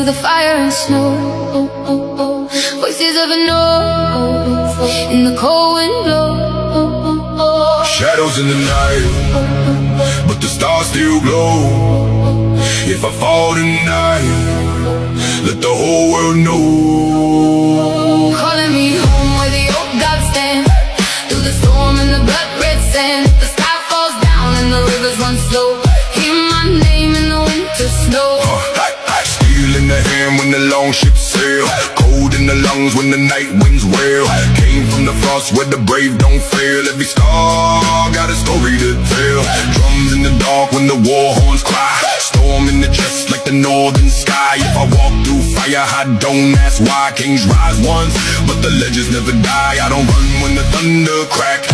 through the fire and snow. Voices of a north in the cold wind blow. Shadows in the night, but the stars still glow. If I fall tonight, let the whole world know. Calling me home where the old gods stand, through the storm and the blood red sand. The sky falls down and the rivers run slow. Hear my name in the winter snow. Steel in the hand when the long ships sail, cold in the lungs when the night winds wail. Came from the frost where the brave don't fail. Every star got a story to tell. Drums in the dark when the war horns cry. Storm in the chest like the northern sky. If I walk through fire, I don't ask why. Kings rise once, but the legends never die. I don't run when the thunder crack.